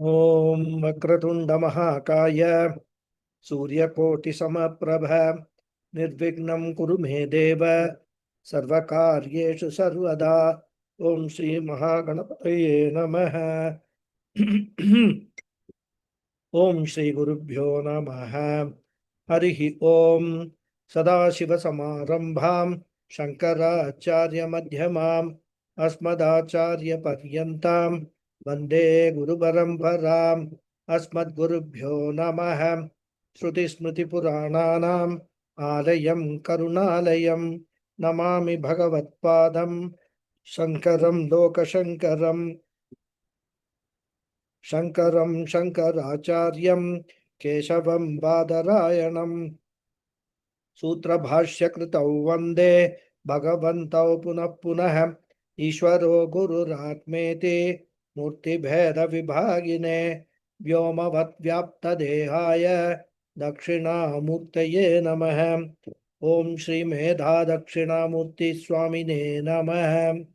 Om Vakratunda Mahakaya Suryakoటి Samaprabha Nirvignam Kuru Me Deva Sarvakaryeshu Sarvada Om Shri Mahaganapataye Namaha Om Shri Gurubhyo Namaha Harihi Om Sadashiva Samarambham Shankaracharya Madhyamam Asmadacharya Paryantam Vande Guru Paramparam Asmadgurubhyo Namaha Shruti Smriti Purananam Alayam Karunalayam Namami Bhagavatpadam Shankaram Lokashankaram Shankaram Shankaracharyam Keshavam Badarayanam Sutra Bhashya Kritau Vande Bhagavantau Punah Punah Ishvaro Guru Ratmete Murti Bheda Vibhagine Vyomavad Vyapta Dehaya Dakshina Murtaye Namaha Om Shri Medha Dakshina Murti Swamine Namaha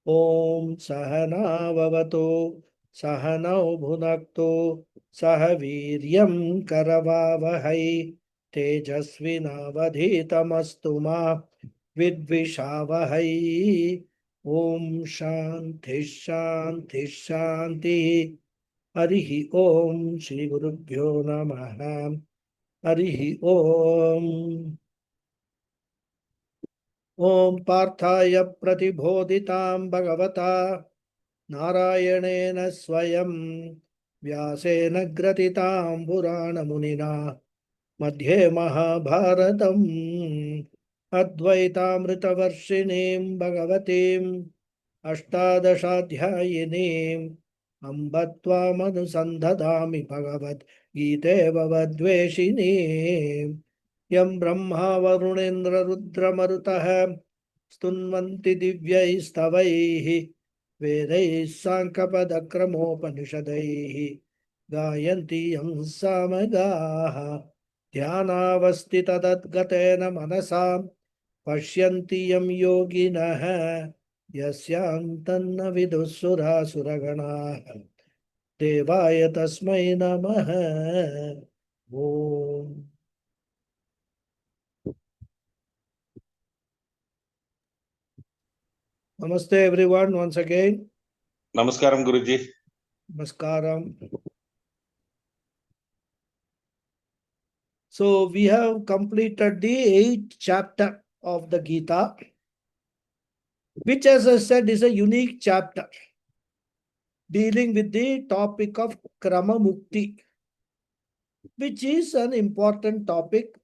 Om Sahana Vavato Sahanau Bhunakto Sahaviryam Karavavahai Tejasvinavadhitamastu ma Vidvishavahai Om Shanti Shanti Shanti Harihi Om Shri Gurubhyo Namaha Harihi Om Om Parthaya Pratibodhitam Bhagavata Narayanena Swayam Vyasena Gratitam Purana Munina Madhye Mahabharatam Advaitamritavarshinim Bhagavatim Ashtadashadhyayinim Ambatvam Anusandhadami Bhagavad Gite Bhavadveshinim Yam Brahma Varunendra Rudra Marutaha Stunvanti Divyaistavaihi Vedais Sankapadakramopaniषदैः Gayanti Yam Samagaha Dhyanavastita Tadgatena Manasam Pashyanti Yam Yoginaha Yasyantanna Vidussura Suragana Devaya Tasmai Namaha Om Namaste everyone once again. Namaskaram, Guruji. Namaskaram. So we have completed the 8th chapter of the Gita, which, as I said, is a unique chapter dealing with the topic of Krama Mukti, which is an important topic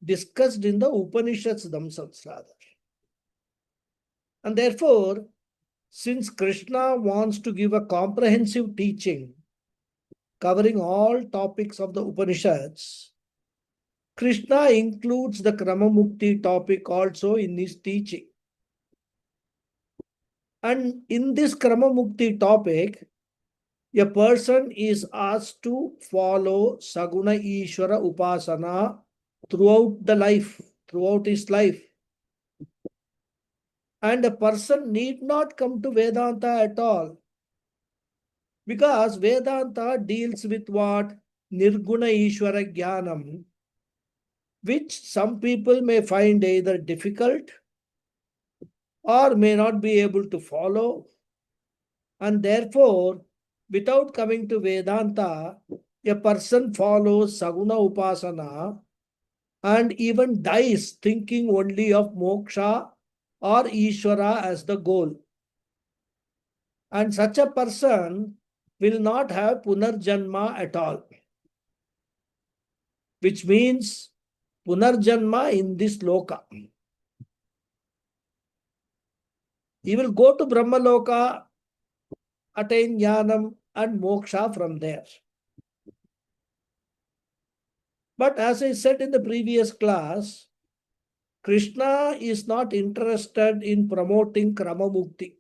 discussed in the Upanishads themselves rather. And therefore, since Krishna wants to give a comprehensive teaching covering all topics of the Upanishads, Krishna includes the Krama Mukti topic also in his teaching. And in this Krama Mukti topic, a person is asked to follow Saguna Ishvara Upasana throughout his life. And a person need not come to Vedanta at all. Because Vedanta deals with what? Nirguna Ishvara Jnanam, which some people may find either difficult or may not be able to follow. And therefore, without coming to Vedanta, a person follows Saguna Upasana and even dies thinking only of moksha or Ishvara as the goal. And such a person will not have Punarjanma at all, which means Punarjanma in this loka. He will go to Brahmaloka, attain Jnanam and moksha from there. But as I said in the previous class, Krishna is not interested in promoting Krama Mukti.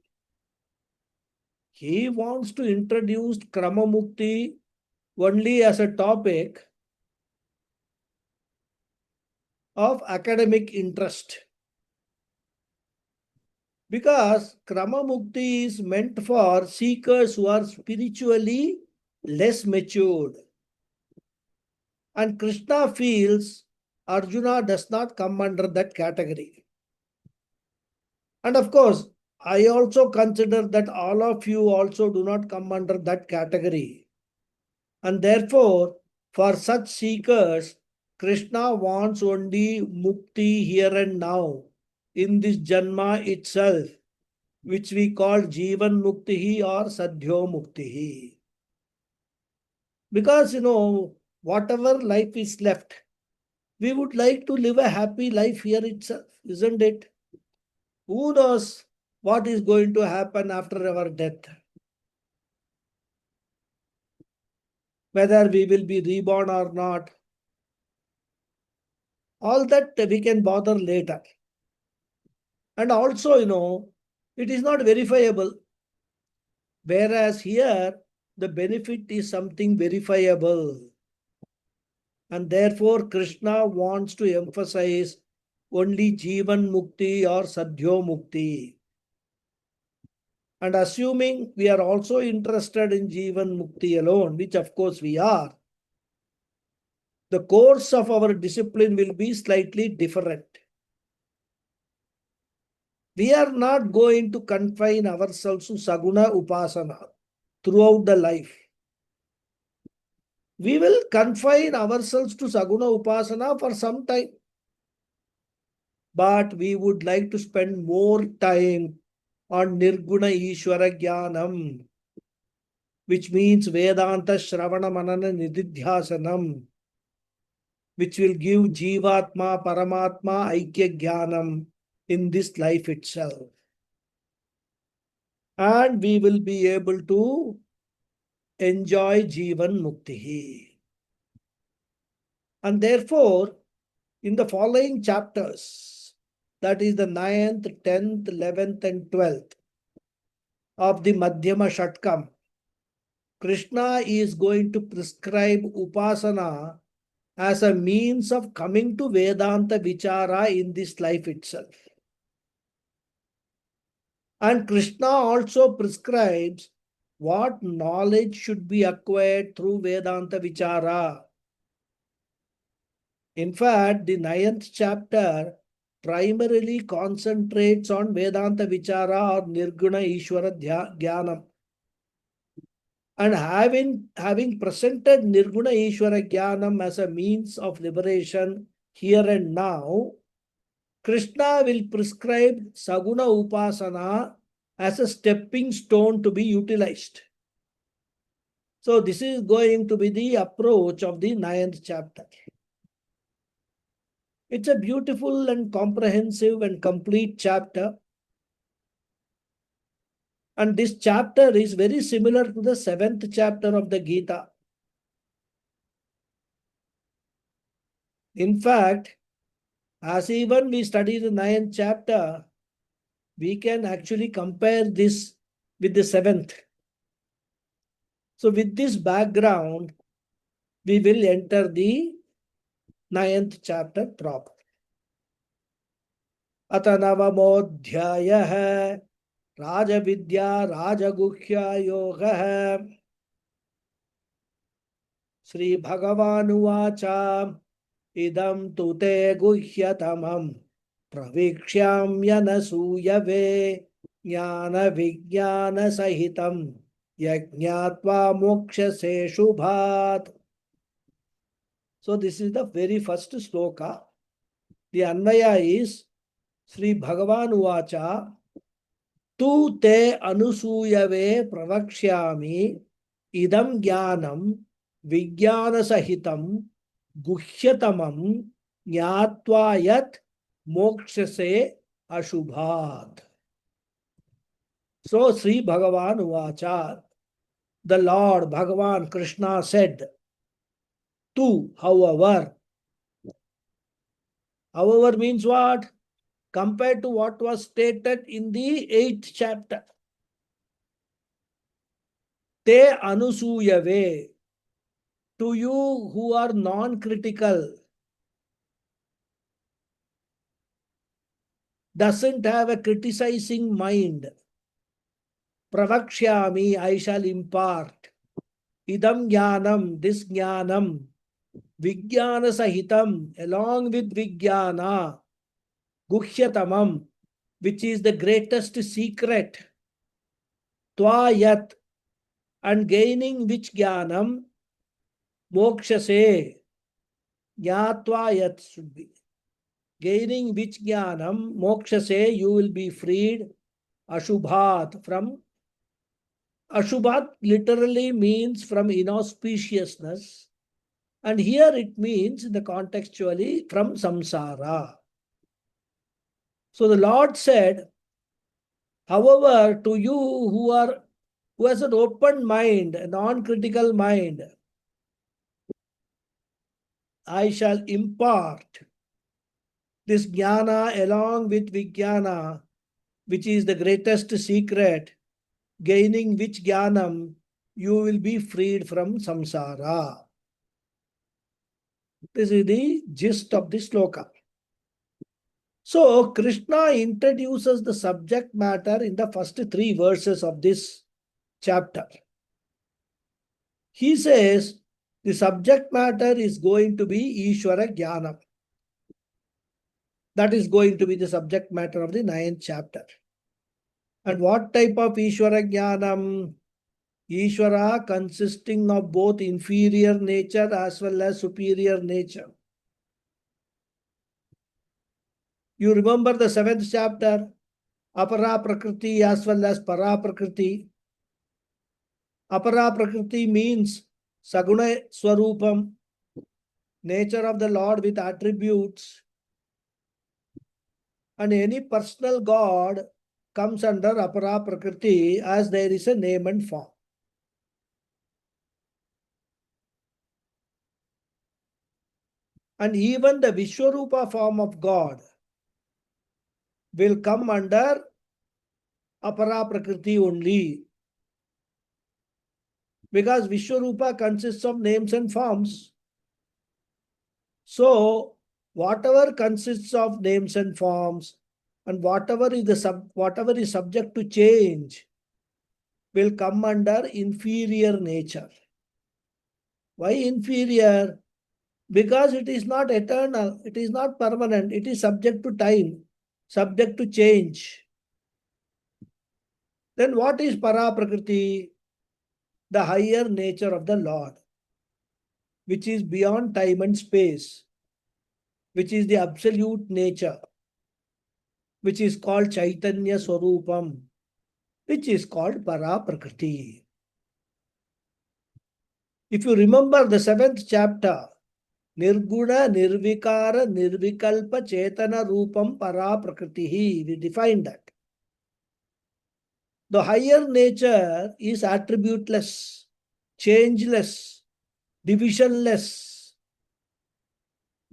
He wants to introduce Krama Mukti only as a topic of academic interest. Because Krama Mukti is meant for seekers who are spiritually less matured. And Krishna feels Arjuna does not come under that category. And of course, I also consider that all of you also do not come under that category. And therefore, for such seekers, Krishna wants only mukti here and now, in this janma itself, which we call Jivan Muktihi or Sadhyo Muktihi. Because, whatever life is left, we would like to live a happy life here itself, isn't it? Who knows what is going to happen after our death? Whether we will be reborn or not, all that we can bother later. And also, it is not verifiable. Whereas here, the benefit is something verifiable. And therefore, Krishna wants to emphasize only Jivan Mukti or Sadhyo Mukti. And assuming we are also interested in Jivan Mukti alone, which of course we are, the course of our discipline will be slightly different. We are not going to confine ourselves to Saguna Upasana throughout the life. We will confine ourselves to Saguna Upasana for some time. But we would like to spend more time on Nirguna Ishvara Jnanam, which means Vedanta Shravana Manana Nididhyasanam, which will give Jivatma Paramatma Aikya Jnanam in this life itself. And we will be able to enjoy Jivan Mukti. And therefore, in the following chapters, that is the 9th, 10th, 11th, and 12th of the Madhyama Shatkam, Krishna is going to prescribe Upasana as a means of coming to Vedanta Vichara in this life itself. And Krishna also prescribes what knowledge should be acquired through Vedanta Vichara. In fact, the 9th chapter primarily concentrates on Vedanta Vichara or Nirguna Ishvara Jnanam. And having presented Nirguna Ishvara Jnanam as a means of liberation here and now, Krishna will prescribe Saguna Upasana as a stepping stone to be utilized. So this is going to be the approach of the 9th chapter. It's a beautiful and comprehensive and complete chapter. And this chapter is very similar to the 7th chapter of the Gita. In fact, as even we study the 9th chapter, we can actually compare this with the 7th. So with this background, we will enter the 9th chapter proper. Ata navamodhyayah Rajavidya Rajaguhya Yoga Sri Bhagavan Uvacha Idam tute guhyatamam pravikshyamyanasuyave jnana vijnana sahitam yajñatva mokshase shubhat. So this is the very first sloka. The Anvaya is Sri Bhagavan Uvacha Tu te anusuyave pravakshyami idam jnanam vijnana sahitam guhyatamam jnatva yat mokshase ashubhat. So Sri Bhagavan Uvacha, the Lord Bhagavan Krishna said, Tu, however means what? Compared to what was stated in the 8th chapter. Te anusuyave, to you who are non-critical, doesn't have a criticizing mind. Pravakshyami, I shall impart. idam jnanam, this jnanam, vijnana sahitam, along with vijnana, guhyatamam, which is the greatest secret, tvayat, and gaining which jnanam, mokshase, jnatvayat should be. Gaining which jnanam, mokshase, you will be freed, ashubhat, from. Ashubhat literally means from inauspiciousness. And here it means, in the contextually, from samsara. So the Lord said, however, to you who has an open mind, a non-critical mind, I shall impart this jnana along with vijnana, which is the greatest secret, gaining which jnanam you will be freed from samsara. This is the gist of the sloka. So Krishna introduces the subject matter in the first 3 verses of this chapter. He says the subject matter is going to be Ishvara Jnanam. That is going to be the subject matter of the 9th chapter. And what type of Ishvara Jnanam? Ishvara consisting of both inferior nature as well as superior nature. You remember the 7th chapter, Apara Prakriti as well as Para Prakriti. Apara Prakriti means Saguna Swarupam, nature of the Lord with attributes. And any personal God comes under Apara Prakriti as there is a name and form. And even the Vishwarupa form of God will come under Apara Prakriti only. Because Vishwarupa consists of names and forms. So, whatever consists of names and forms, and whatever is subject to change, will come under inferior nature. Why inferior? Because it is not eternal, it is not permanent, it is subject to time, subject to change. Then what is Para Prakriti? The higher nature of the Lord, which is beyond time and space, which is the absolute nature, which is called Chaitanya Swarupam, which is called Para Prakriti. If you remember the 7th chapter, Nirguna, Nirvikara, Nirvikalpa, Chetana Rupam, Para Prakritihi, we defined that. The higher nature is attributeless, changeless, divisionless.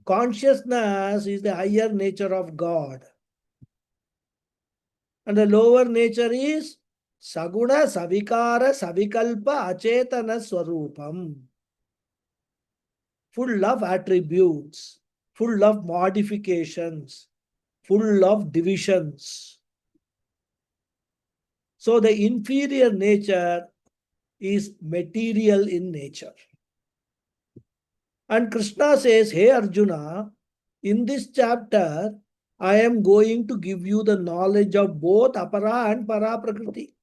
Consciousness is the higher nature of God. And the lower nature is Saguna, Savikara, Savikalpa, Achetana Swarupam. Full of attributes, full of modifications, full of divisions. So the inferior nature is material in nature. And Krishna says, hey Arjuna, in this chapter, I am going to give you the knowledge of both Apara and Para Prakriti.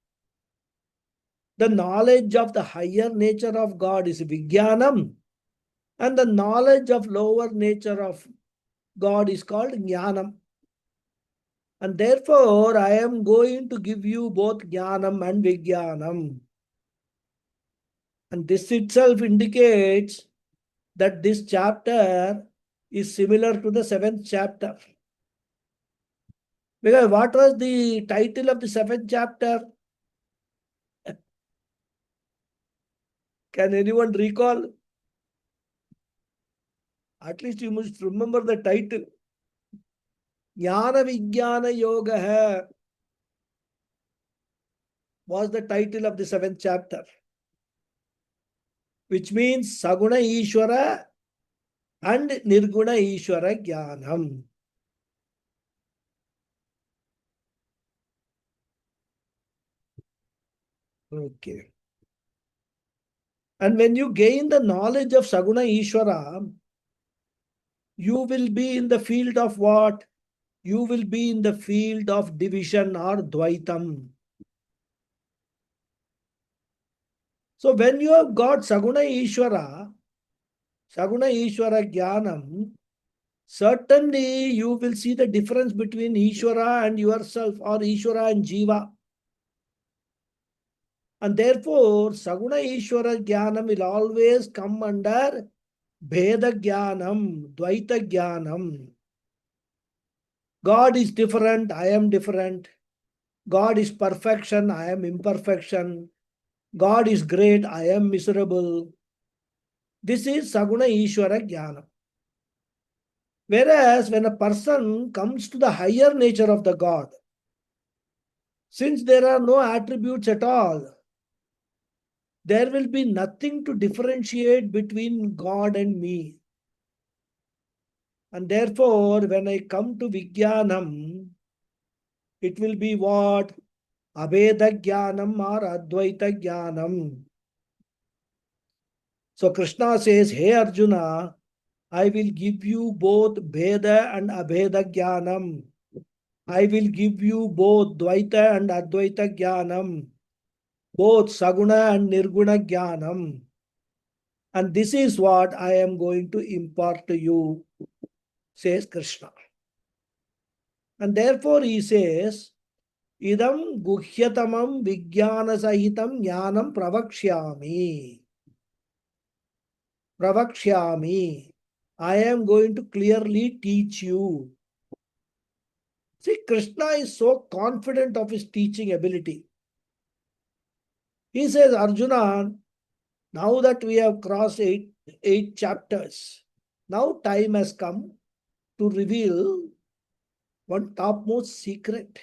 The knowledge of the higher nature of God is Vijnanam, and the knowledge of lower nature of God is called Jnanam. And therefore, I am going to give you both Jnanam and Vijnanam. And this itself indicates that this chapter is similar to the 7th chapter. Because what was the title of the 7th chapter? Can anyone recall? At least you must remember the title. Jnana Vijnana Yoga was the title of the 7th chapter, which means Saguna Ishvara and Nirguna Ishvara Jnanam. Okay. And when you gain the knowledge of Saguna Ishvara, you will be in the field of what? You will be in the field of division or Dvaitam. So when you have got Saguna Ishvara Jnanam, certainly you will see the difference between Ishvara and yourself, or Ishvara and Jiva. And therefore, Saguna Ishvara Jnanam will always come under Bheda Jnanam, Dvaita Jnanam. God is different, I am different. God is perfection, I am imperfection. God is great, I am miserable. This is Saguna Ishvara Jnana. Whereas when a person comes to the higher nature of the God, since there are no attributes at all, there will be nothing to differentiate between God and me. And therefore, when I come to Vijnanam, it will be what? Abheda Jnanam or Advaita Jnanam. So Krishna says, hey Arjuna, I will give you both Bheda and Abheda Jnanam. I will give you both Dvaita and Advaita Jnanam, both Saguna and Nirguna Jnanam. And this is what I am going to impart to you, says Krishna. And therefore he says, Idam guhyatamam vijnana sahitam jnanam pravakshyami. Pravakshyami. I am going to clearly teach you. See, Krishna is so confident of his teaching ability. He says, Arjuna, now that we have crossed eight chapters, now time has come to reveal one topmost secret.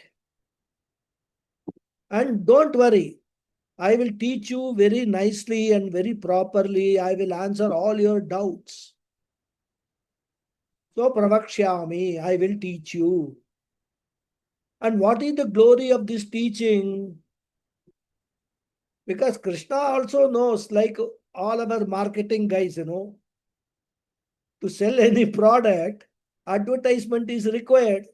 And don't worry, I will teach you very nicely and very properly. I will answer all your doubts. So, pravakshyami, I will teach you. And what is the glory of this teaching? Because Krishna also knows, like all our marketing guys, to sell any product, advertisement is required.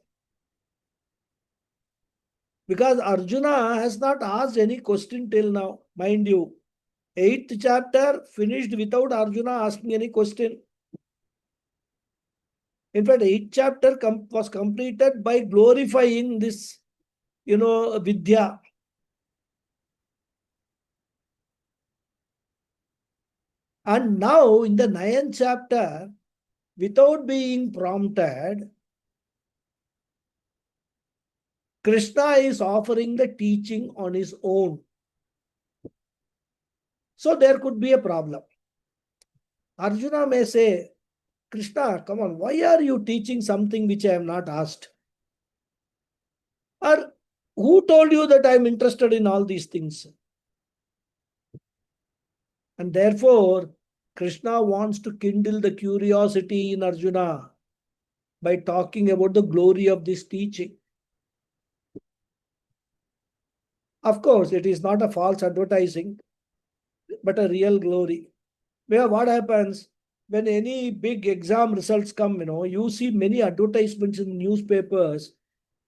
Because Arjuna has not asked any question till now, mind you. 8th chapter finished without Arjuna asking any question. In fact, 8th chapter was completed by glorifying this, Vidya. And now in the 9th chapter, without being prompted, Krishna is offering the teaching on his own. So there could be a problem. Arjuna may say, Krishna, come on, why are you teaching something which I have not asked? Or who told you that I am interested in all these things? And therefore, Krishna wants to kindle the curiosity in Arjuna by talking about the glory of this teaching. Of course, it is not a false advertising, but a real glory. Where what happens when any big exam results come, you see many advertisements in newspapers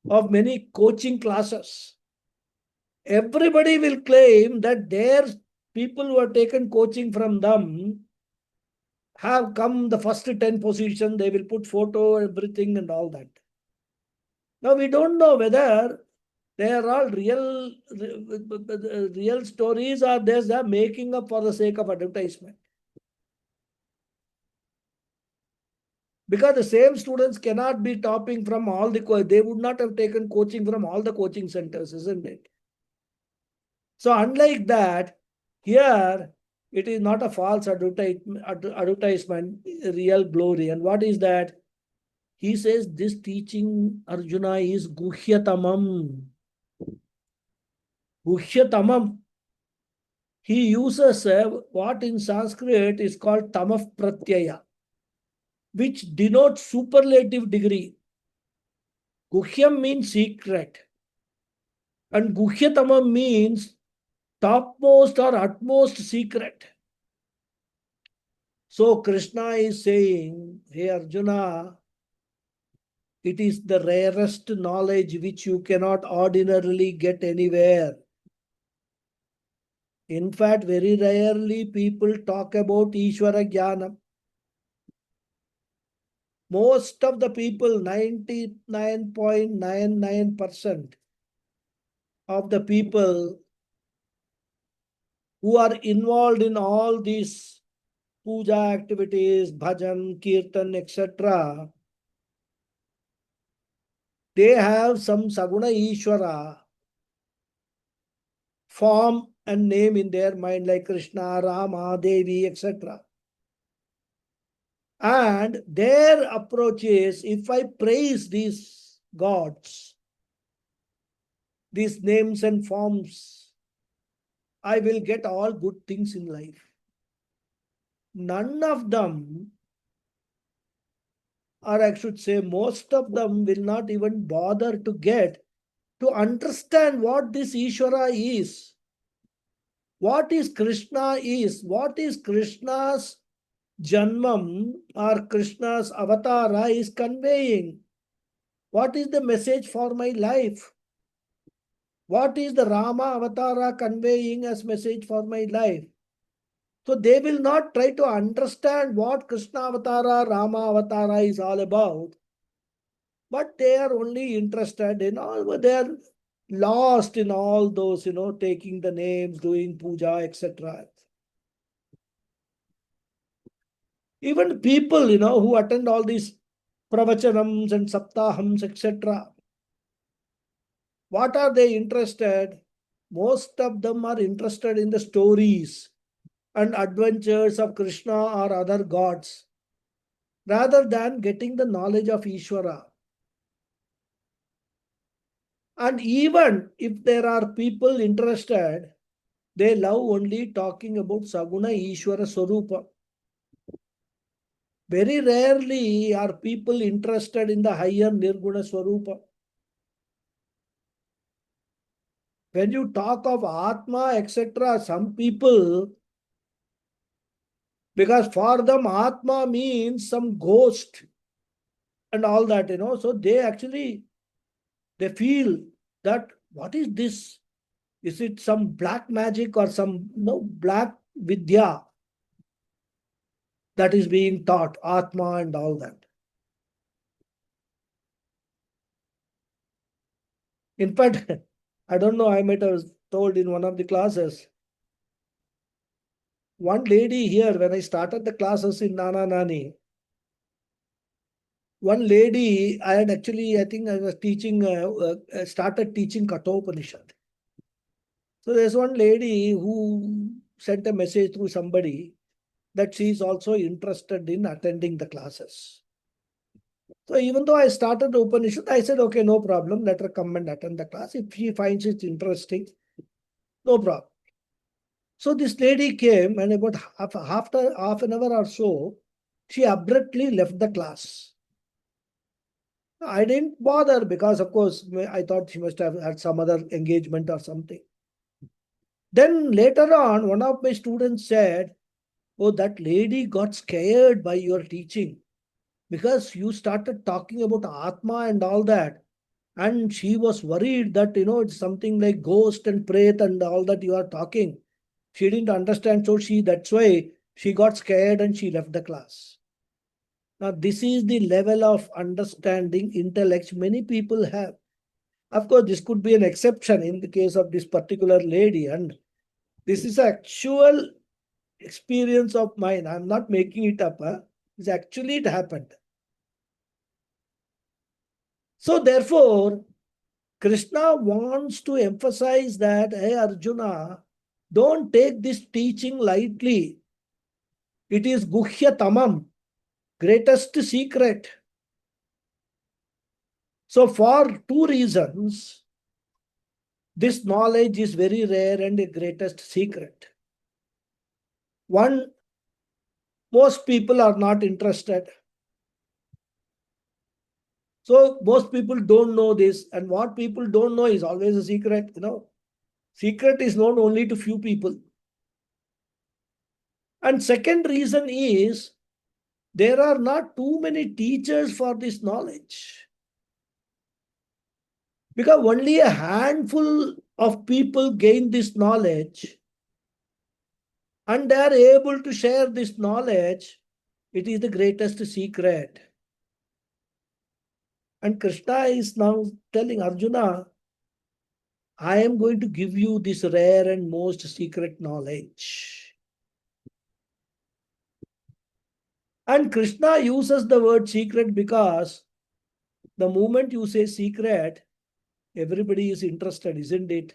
of many coaching classes. Everybody will claim that their people who have taken coaching from them have come the first 10 position. They will put photo, everything and all that. Now we don't know whether they are all real stories or there's a making up for the sake of advertisement. Because the same students cannot be topping from all they would not have taken coaching from all the coaching centers, isn't it? So unlike that, here it is not a false advertisement, real glory. And what is that? He says this teaching, Arjuna, is guhyatamam. Guhyatamam. He uses what in Sanskrit is called tamaf pratyaya, which denotes superlative degree. Guhyam means secret. And guhyatamam means topmost or utmost secret. So Krishna is saying, hey Arjuna, it is the rarest knowledge which you cannot ordinarily get anywhere. In fact, very rarely people talk about Ishvara Jnanam. Most of the people, 99.99% of the people who are involved in all these puja activities, bhajan, kirtan, etc., they have some Saguna Ishvara form and name in their mind, like Krishna, Rama, Devi, etc. And their approach is, if I praise these gods, these names and forms, I will get all good things in life. None of them, or I should say most of them, will not even bother to understand what this Ishvara is. What is Krishna is, what is Krishna's Janmam or Krishna's avatara is conveying. What is the message for my life? What is the Rama avatara conveying as message for my life? So they will not try to understand what Krishna avatara, Rama avatara is all about, but they are only interested in all, they are lost in all those, taking the names, doing puja, etc. Even people, who attend all these pravachanams and saptahams, etc. What are they interested? Most of them are interested in the stories and adventures of Krishna or other gods, rather than getting the knowledge of Ishvara. And even if there are people interested, they love only talking about Saguna Ishvara Swarupa. Very rarely are people interested in the higher Nirguna Swarupa. When you talk of Atma, etc., some people, because for them Atma means some ghost and all that, so they feel that what is this? Is it some black magic or some black vidya that is being taught, Atma and all that? In fact, I don't know, I might have told in one of the classes, one lady here, when I started the classes in Nana Nani, one lady, I think I was teaching, started teaching Kathopanishad. So there's one lady who sent a message through somebody that she is also interested in attending the classes. So even though I started Upanishad, I said, okay, no problem, let her come and attend the class. If she finds it interesting, no problem. So this lady came, and about after half an hour or so, she abruptly left the class. I didn't bother because, of course, I thought she must have had some other engagement or something. Then later on, one of my students said, oh, that lady got scared by your teaching because you started talking about Atma and all that. And she was worried that, it's something like ghost and pret and all that you are talking. She didn't understand. So that's why she got scared and she left the class. Now, this is the level of understanding, intellect many people have. Of course, this could be an exception in the case of this particular lady. And this is actual experience of mine. I'm not making it up. It's actually it happened. So therefore, Krishna wants to emphasize that, hey Arjuna, don't take this teaching lightly. It is Guhya Tamam, greatest secret. So for two reasons, this knowledge is very rare and a greatest secret. One, most people are not interested. So most people don't know this, and what people don't know is always a secret. Secret is known only to few people. And second reason is there are not too many teachers for this knowledge. Because only a handful of people gain this knowledge and they are able to share this knowledge. It is the greatest secret. And Krishna is now telling Arjuna, I am going to give you this rare and most secret knowledge. And Krishna uses the word secret because the moment you say secret, everybody is interested, isn't it?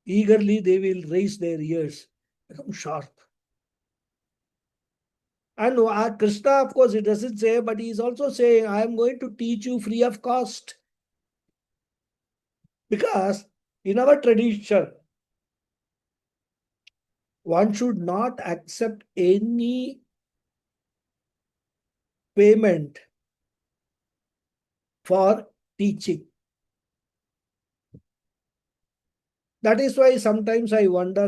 Eagerly they will raise their ears, become sharp. And Krishna, of course, it doesn't say, but he is also saying, I am going to teach you free of cost. Because in our tradition, one should not accept any payment for teaching. That is why sometimes I wonder,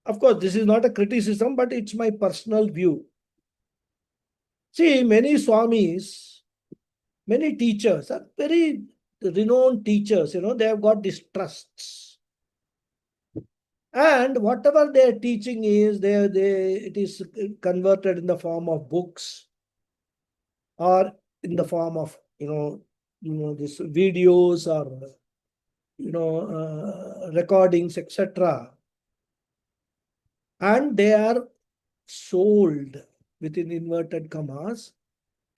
of course, this is not a criticism, but it's my personal view. See, many Swamis, many teachers are very renowned teachers, they have got these trusts. And whatever their teaching is, it is converted in the form of books or in the form of, this videos or, recordings, etc. And they are sold within inverted commas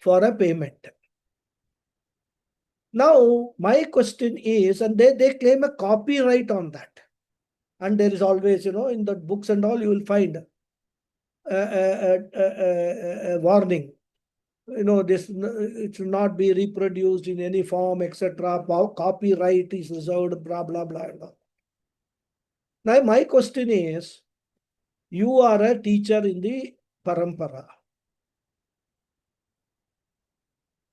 for a payment. Now, my question is, and they claim a copyright on that. And there is always, in the books and all, you will find a warning. This it should not be reproduced in any form, etc. Copyright is reserved, blah, blah, blah. Now, my question is, you are a teacher in the parampara.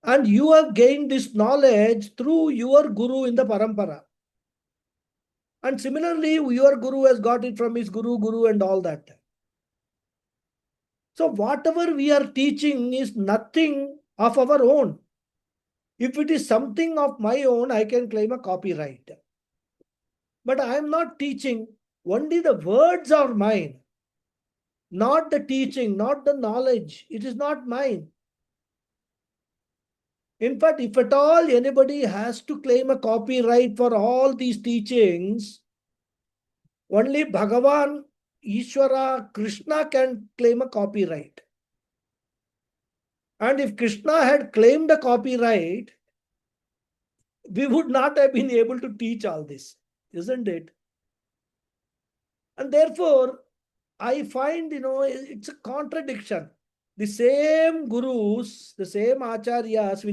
And you have gained this knowledge through your guru in the parampara. And similarly, your guru has got it from his guru, and all that. So whatever we are teaching is nothing of our own. If it is something of my own, I can claim a copyright. But I am not teaching. Only the words are mine. Not the teaching, not the knowledge. It is not mine. In fact, if at all anybody has to claim a copyright for all these teachings, only Bhagavan, Ishvara, Krishna can claim a copyright. And if Krishna had claimed a copyright, we would not have been able to teach all this, isn't it? And therefore, I find, it's a contradiction. The same gurus, the same acharyas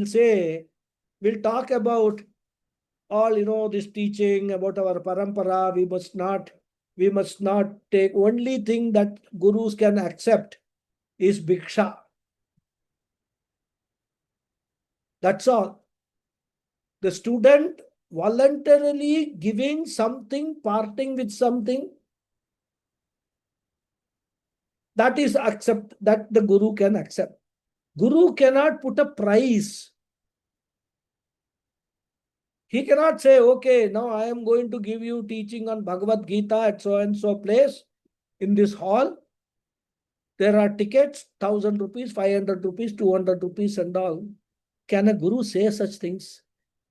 will talk about all, this teaching about our parampara. We must not take. Only thing that gurus can accept is bhiksha. That's all. The student voluntarily giving something, parting with something, that is that the guru can accept. Guru cannot put a price. He cannot say, okay, now I am going to give you teaching on Bhagavad Gita at so and so place in this hall. There are tickets, 1,000 rupees, 500 rupees, 200 rupees and all. Can a guru say such things?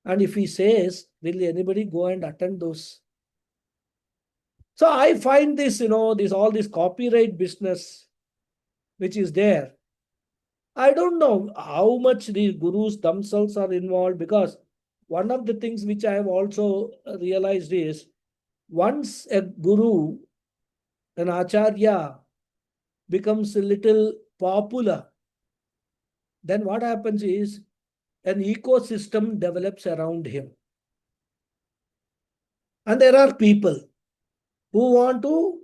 And if he says, will anybody go and attend those? So I find this, all this copyright business which is there. I don't know how much the gurus themselves are involved, because one of the things which I have also realized is once a guru, an acharya, becomes a little popular, then what happens is an ecosystem develops around him. And there are people who want to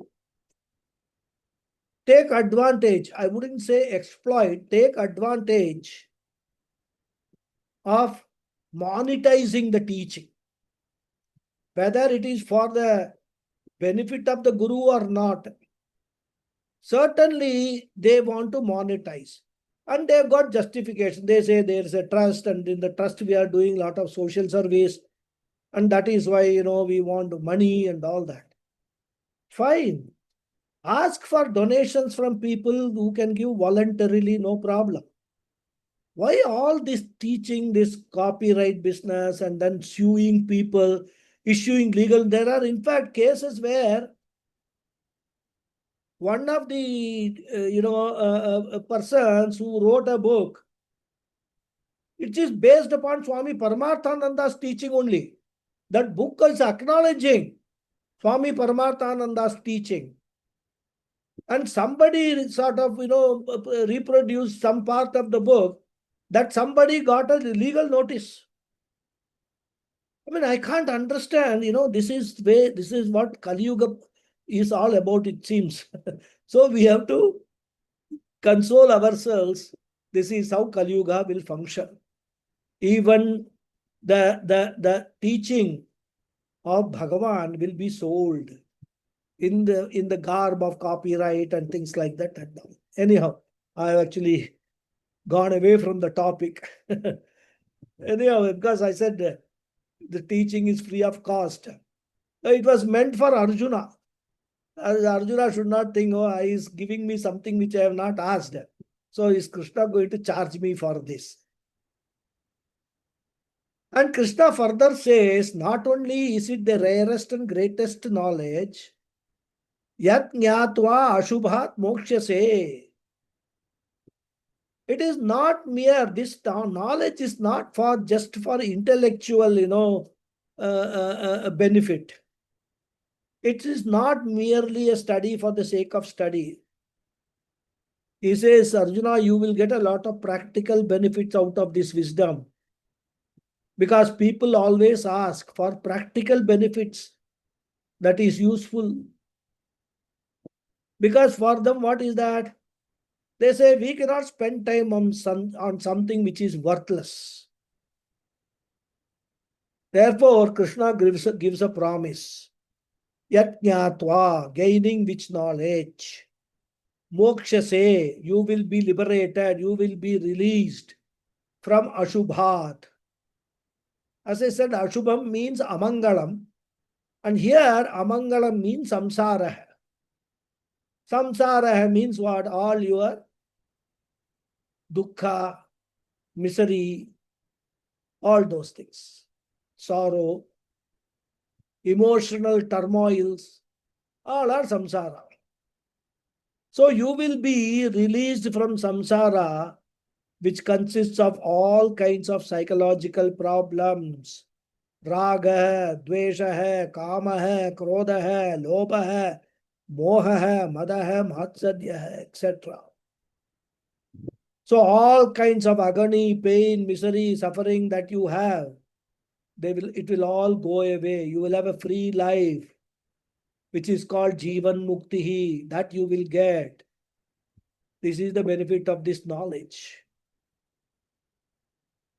take advantage, I wouldn't say exploit, take advantage of monetizing the teaching. whether it is for the benefit of the guru or not. Certainly, they want to monetize. And they've got justification. They say there's a trust, and in the trust, we are doing a lot of social service. And that is why, we want money and all that. Fine. Ask for donations from people who can give voluntarily, no problem. Why all this teaching, this copyright business, and then suing people, issuing legal? There are, in fact, cases where one of the persons who wrote a book, it is based upon Swami Paramarthananda's teaching only. That book is acknowledging Swami Paramarthananda's teaching. And somebody sort of, reproduced some part of the book, that somebody got a legal notice. I mean, I can't understand, this is what Kali Yuga is all about, it seems. So we have to console ourselves. This is how Kali Yuga will function. Even the teaching of Bhagavan will be sold in the garb of copyright and things like that. Anyhow, I have actually gone away from the topic. Anyhow, because I said the teaching is free of cost. It was meant for Arjuna. Arjuna should not think, oh, he is giving me something which I have not asked. So is Krishna going to charge me for this? And Krishna further says, not only is it the rarest and greatest knowledge, yat jnatva ashubhat mokshase. It is not mere, this knowledge is not for just for intellectual, benefit. It is not merely a study for the sake of study. He says, Arjuna, you will get a lot of practical benefits out of this wisdom. Because people always ask for practical benefits that is useful. Because for them, what is that? They say we cannot spend time on something which is worthless. Therefore, Krishna gives a promise. Yat jnatva, gaining which knowledge. Mokshase, you will be liberated, you will be released from Ashubhat. As I said, Ashubham means Amangalam. And here, Amangalam means Samsara. Samsara means what? All your dukkha, misery, all those things. Sorrow, emotional turmoils, all are samsara. So you will be released from samsara, which consists of all kinds of psychological problems. Raga, dvesha, kama, krodha, lobha, moha, mada, matsadya, etc. So all kinds of agony, pain, misery, suffering that you have, it will all go away. You will have a free life, which is called Jivan Muktihi, that you will get. This is the benefit of this knowledge.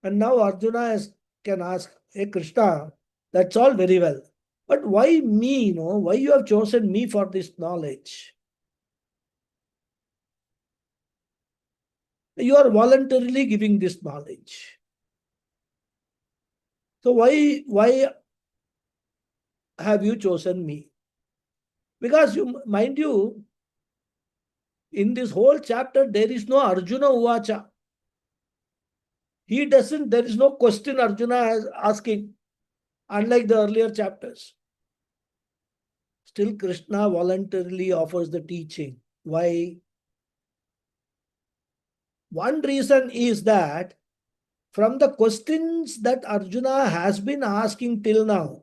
And now Arjuna can ask, hey Krishna, that's all very well. But why me? Why you have chosen me for this knowledge? You are voluntarily giving this knowledge. So why have you chosen me? Because mind you, in this whole chapter, there is no Arjuna Uvacha. There is no question Arjuna is asking, unlike the earlier chapters. Still, Krishna voluntarily offers the teaching. Why? One reason is that from the questions that Arjuna has been asking till now,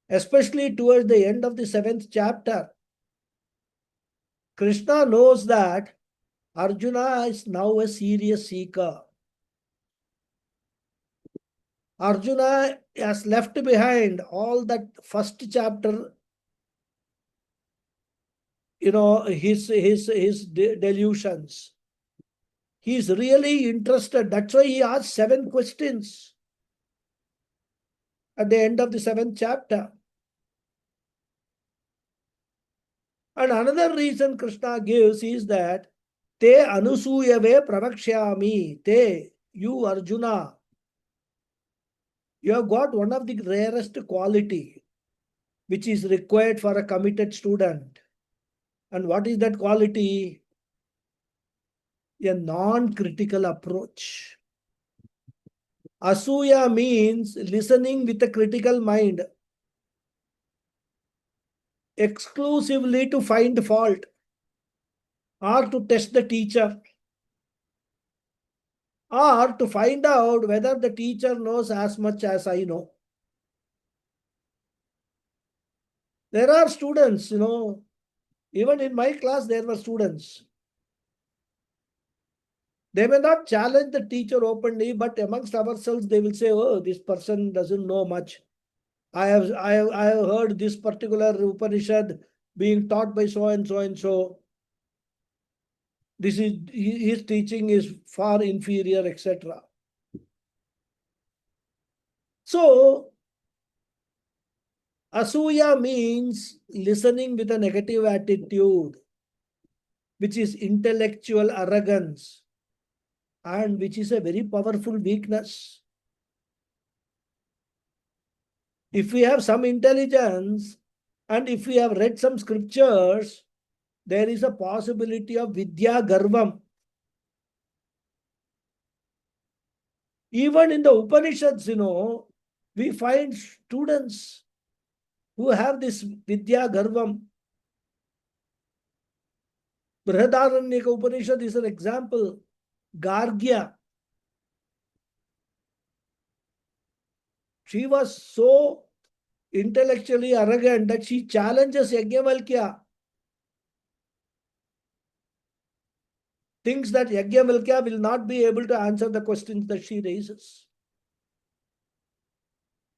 especially towards the end of the 7th chapter, Krishna knows that Arjuna is now a serious seeker. Arjuna has left behind all that first chapter, his delusions. He is really interested. That's why he asked 7 questions. at the end of the 7th chapter. And another reason Krishna gives is that te anusuyave pravakshyami, te, you Arjuna, you have got one of the rarest quality which is required for a committed student. And what is that quality? A non-critical approach. Asuya means listening with a critical mind, exclusively to find fault or to test the teacher or to find out whether the teacher knows as much as I know. There are students, even in my class, there were students. They may not challenge the teacher openly, but amongst ourselves, they will say, oh, this person doesn't know much. I have heard this particular Upanishad being taught by so and so and so. His teaching is far inferior, etc. So, asuya means listening with a negative attitude, which is intellectual arrogance, and which is a very powerful weakness. If we have some intelligence and if we have read some scriptures, there is a possibility of vidya garvam. Even in the Upanishads, we find students who have this vidya garvam. Brihadaranyaka Upanishad is an example. Gargya. She was so intellectually arrogant that she challenges Yajnavalkya. Thinks that Yajnavalkya will not be able to answer the questions that she raises.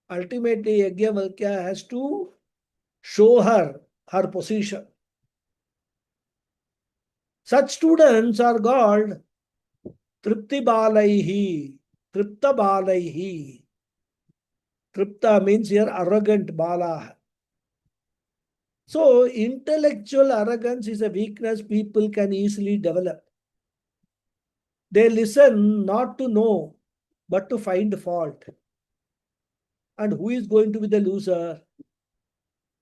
Ultimately, Yajnavalkya has to show her position. Such students are called Tripti Balaihi, Tripta Balaihi. Tripta means here arrogant Bala. So, intellectual arrogance is a weakness people can easily develop. They listen not to know, but to find fault. And who is going to be the loser?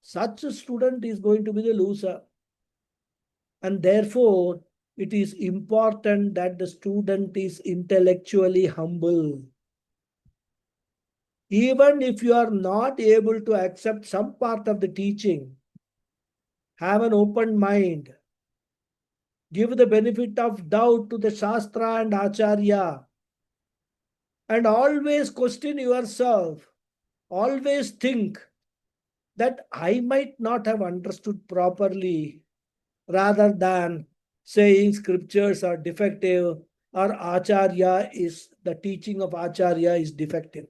Such a student is going to be the loser. And therefore, it is important that the student is intellectually humble. Even if you are not able to accept some part of the teaching, have an open mind. Give the benefit of doubt to the Shastra and Acharya. And always question yourself. Always think that I might not have understood properly, rather than saying scriptures are defective or the teaching of Acharya is defective.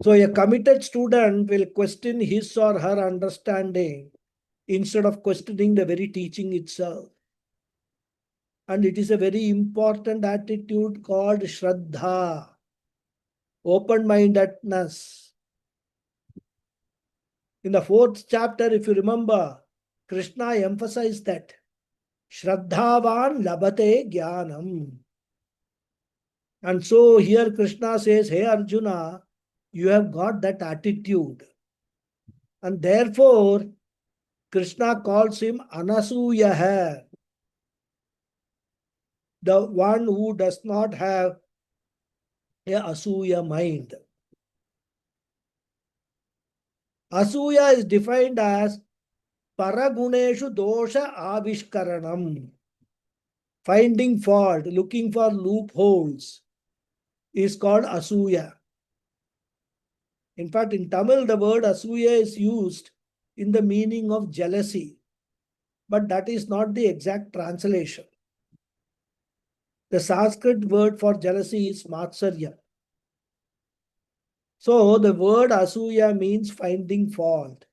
So a committed student will question his or her understanding instead of questioning the very teaching itself. And it is a very important attitude called Shraddha, open-mindedness. In the 4th chapter, if you remember, Krishna emphasized that Shraddhavan labate jnanam. And so here Krishna says, hey Arjuna, you have got that attitude. And therefore, Krishna calls him Anasuyaha, the one who does not have a Asuya mind. Asuya is defined as Paraguneshu dosha avishkaranam. Finding fault, looking for loopholes is called Asuya. In fact, in Tamil, the word Asuya is used in the meaning of jealousy. But that is not the exact translation. The Sanskrit word for jealousy is Matsarya. So the word Asuya means finding fault.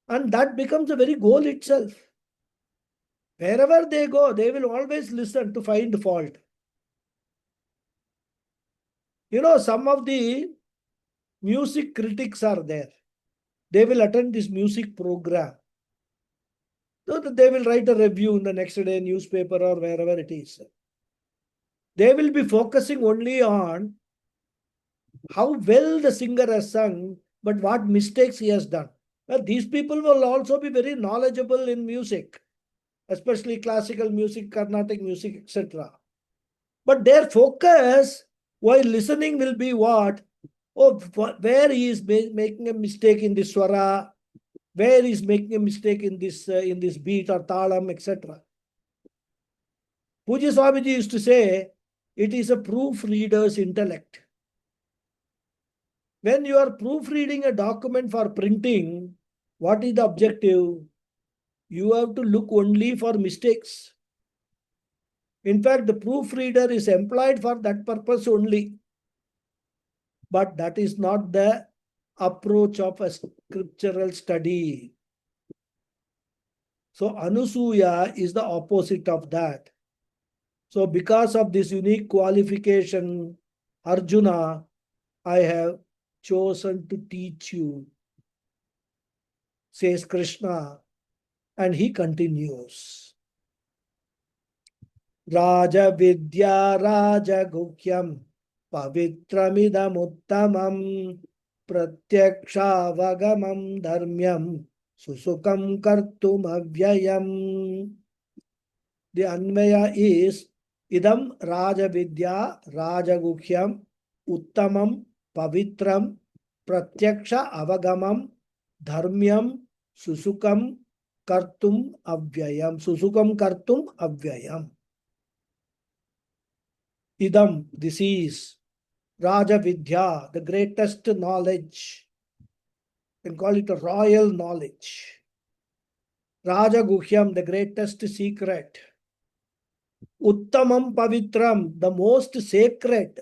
And that becomes the very goal itself. Wherever they go, they will always listen to find fault. Some of the music critics are there. They will attend this music program. So that they will write a review in the next day newspaper or wherever it is. They will be focusing only on how well the singer has sung, but what mistakes he has done. Well, these people will also be very knowledgeable in music, especially classical music, Carnatic music, etc. But their focus while listening will be what? Oh, where he is making a mistake in this swara, where he is making a mistake in this beat or talam, etc. Puja Swamiji used to say, it is a proofreader's intellect. When you are proofreading a document for printing, what is the objective? You have to look only for mistakes. In fact, the proofreader is employed for that purpose only. But that is not the approach of a scriptural study. So Anusuya is the opposite of that. So because of this unique qualification, Arjuna, I have chosen to teach you, says Krishna. And he continues. Raja Vidya Raja Gukyam Pavitramidamuttamam Pratyaksha Dharmyam Susukam Kartum Avyayam. The Anvaya is Idam Raja Vidya Raja Gukyam Uttamam Pavitram Pratyaksha Avagamam Dharmyam Susukam Kartum Avyayam. Susukam Kartum Avyayam. Idam, this is Raja Vidya, the greatest knowledge. You can call it a royal knowledge. Raja Guhyam, the greatest secret. Uttamam Pavitram, the most sacred.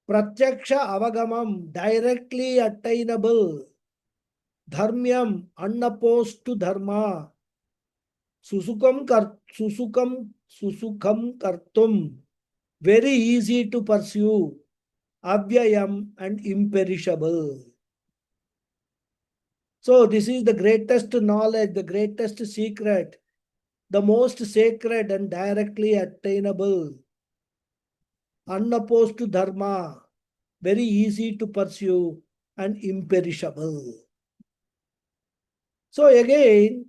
Pratyaksha Avagamam, directly attainable. Dharmyam, unopposed to dharma. Susukam Kartum, very easy to pursue. Avyayam and imperishable. So this is the greatest knowledge, the greatest secret, the most sacred and directly attainable. Unopposed to dharma, very easy to pursue and imperishable. So again,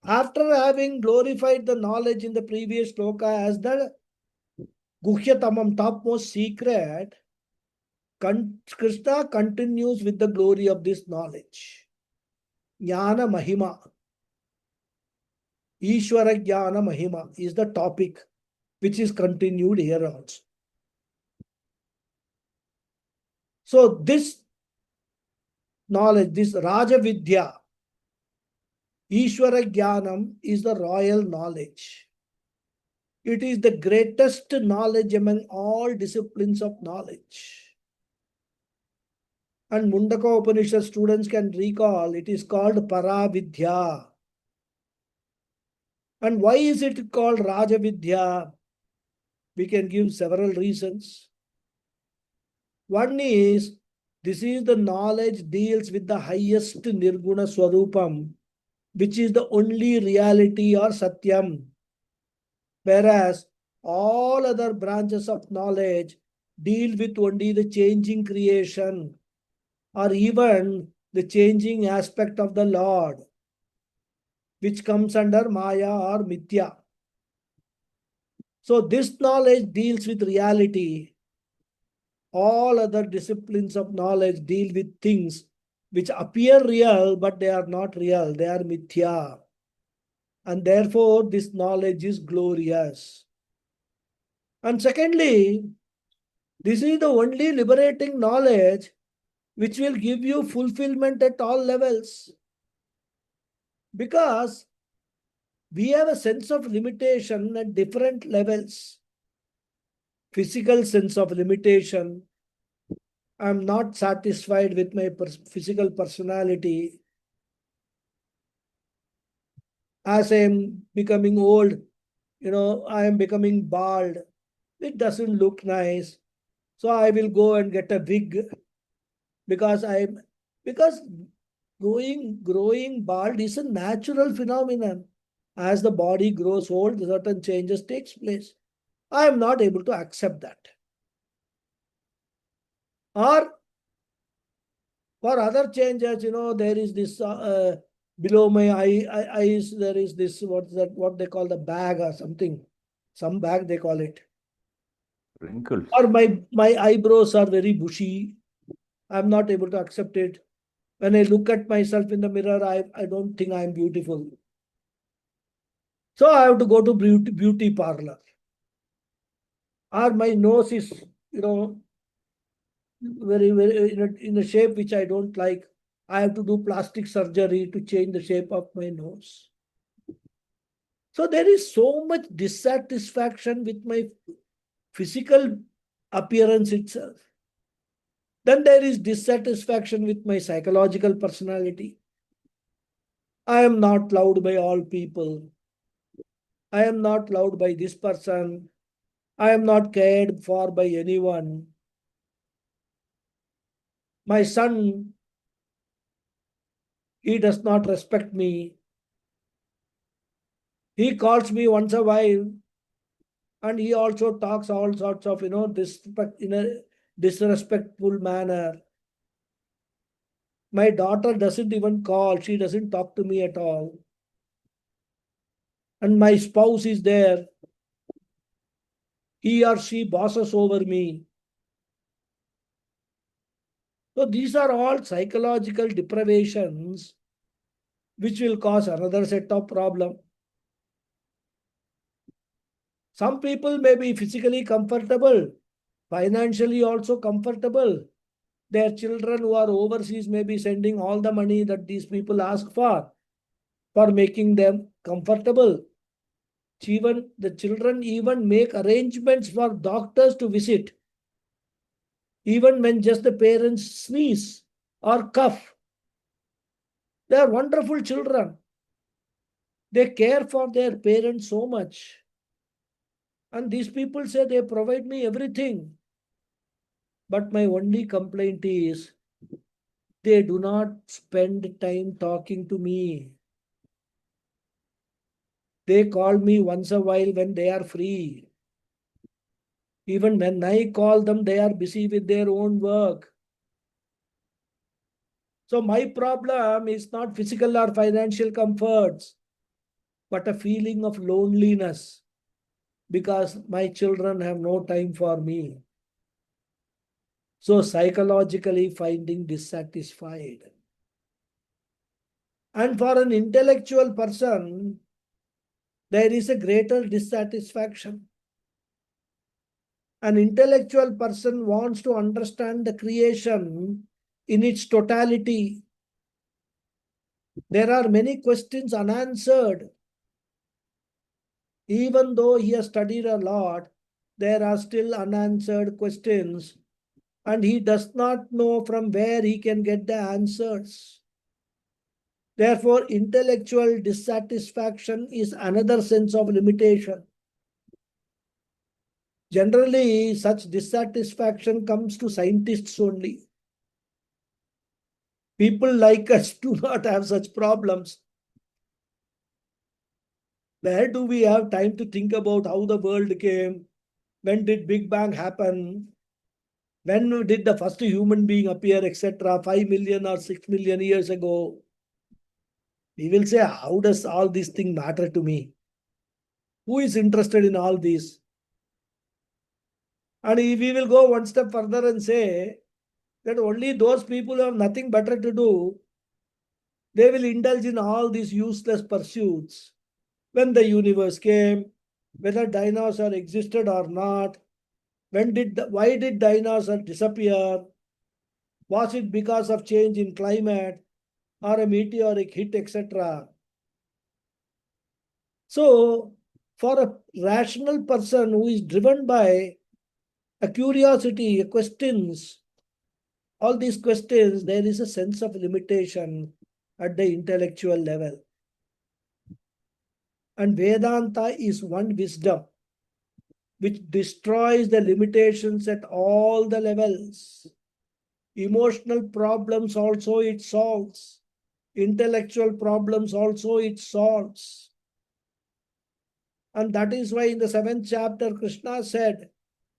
after having glorified the knowledge in the previous sloka as the Guhyatamam, topmost secret, Krishna continues with the glory of this knowledge. Jnana Mahima. Ishwara Jnana Mahima is the topic which is continued here also. So this knowledge, this Raja Vidya, Ishwara Jnanam is the royal knowledge. It is the greatest knowledge among all disciplines of knowledge. And Mundaka Upanishad students can recall, it is called Paravidya. And why is it called Raja Vidya? We can give several reasons. One is, this is the knowledge deals with the highest Nirguna Swarupam, which is the only reality or Satyam. Whereas all other branches of knowledge deal with only the changing creation or even the changing aspect of the Lord, which comes under Maya or Mithya. So this knowledge deals with reality. All other disciplines of knowledge deal with things which appear real, but they are not real. They are Mithya. And therefore, this knowledge is glorious. And secondly, this is the only liberating knowledge which will give you fulfillment at all levels. Because we have a sense of limitation at different levels. Physical sense of limitation. I'm not satisfied with my physical personality. As I am becoming old, I am becoming bald. It doesn't look nice. So I will go and get a wig because growing bald is a natural phenomenon. As the body grows old, certain changes takes place. I am not able to accept that. Or for other changes, there is this below my eyes, there is this, what they call the bag or something. Some bag they call it. Wrinkles. Or my eyebrows are very bushy. I'm not able to accept it. When I look at myself in the mirror, I don't think I'm beautiful. So I have to go to beauty parlor. Or my nose is, very in a shape which I don't like. I have to do plastic surgery to change the shape of my nose. So there is so much dissatisfaction with my physical appearance itself. Then there is dissatisfaction with my psychological personality. I am not loved by all people. I am not loved by this person. I am not cared for by anyone. My son, he does not respect me. He calls me once a while and he also talks all sorts of, disrespect in a disrespectful manner. My daughter doesn't even call. She doesn't talk to me at all. And my spouse is there. He or she bosses over me. So these are all psychological deprivations which will cause another set of problem. Some people may be physically comfortable, financially also comfortable. Their children who are overseas may be sending all the money that these people ask for making them comfortable. Even the children even make arrangements for doctors to visit, even when just the parents sneeze or cough. They are wonderful children. They care for their parents so much. And these people say they provide me everything. But my only complaint is they do not spend time talking to me. They call me once a while when they are free. Even when I call them, they are busy with their own work. So my problem is not physical or financial comforts, but a feeling of loneliness because my children have no time for me. So psychologically finding dissatisfied. And for an intellectual person, there is a greater dissatisfaction. An intellectual person wants to understand the creation in its totality. There are many questions unanswered. Even though he has studied a lot, there are still unanswered questions, and he does not know from where he can get the answers. Therefore, intellectual dissatisfaction is another sense of limitation. Generally, such dissatisfaction comes to scientists only. People like us do not have such problems. Where do we have time to think about how the world came? When did Big Bang happen? When did the first human being appear, etc.? 5 million or 6 million years ago. We will say, how does all these things matter to me? Who is interested in all these? And if we will go one step further and say that only those people who have nothing better to do, they will indulge in all these useless pursuits. When the universe came, whether dinosaurs existed or not, why did dinosaurs disappear? Was it because of change in climate or a meteoric hit, etc.? So, for a rational person who is driven by a curiosity, a questions, all these questions, there is a sense of limitation at the intellectual level. And Vedanta is one wisdom which destroys the limitations at all the levels. Emotional problems also it solves. Intellectual problems also it solves. And that is why in the 7th chapter, Krishna said,